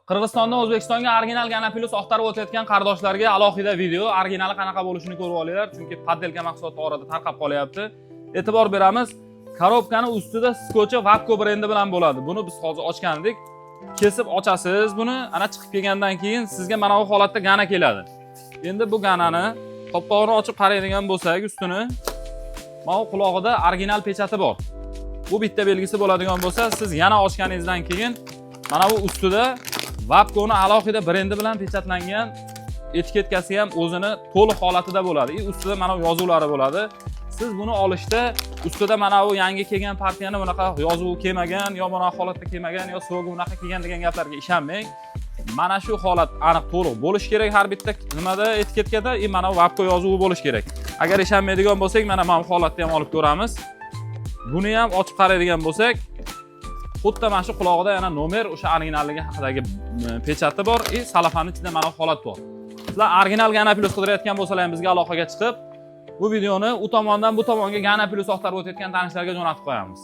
Qirg'izistondan O'zbekistonga original Ganapilus oqtarib o'tayotgan qardoshlarga alohida video, originali qanaqa bo'lishini ko'rib olinglar, chunki poddelka mahsuloti orada tarqab qolyapti. E'tibor beramiz. Korobkani ustida Skocha Vapco brendi bilan bo'ladi. Buni biz hozir ochgan edik. Kesib ochasiz buni, ana chiqib kelgandan keyin sizga mana bu holatda gana keladi. Endi bu ganani qopqog'ini ochib qaraydigan bo'lsak, ustini mana qulog'ida original pechati bor. Bu bitta belgisi bo'ladigan bo'lsa, siz yana ochganingizdan keyin mana bu ustida Vapco'ning alohida brendi bilan pechatlangan etiketkasi ham o'zini to'liq holatida bo'ladi. Ustida mana bu yozuvlari bo'ladi. Siz buni olishda ustida mana bu yangi kelgan partiyani bunaqa yozuv kelmagan, yo bunaqa holatda kelmagan, yo so'gi bunaqa kelgan degan gaplarga ishonmang. Mana shu holat aniq to'liq bo'lish kerak har bitta nimada etiketkada, mana bu Vapco yozuvi bo'lish kerak. Agar ishonmaydigan bo'lsak, mana bu holatni ham olib ko'ramiz. Buni ham ochib qaraydigan bo'lsak, xuddi mana shu qulog'ida yana nomer o'sha originalligi haqidagi pechati bor, salafanning ichida mana bu holat bor. Sizlar original Ganapilus qidirayotgan bo'lsalaringiz bizga aloqaga chiqib, bu videoni u tomondan bu tomonga Ganapilus oqtarib o'tayotgan tanishlarga jo'natib qo'yamiz.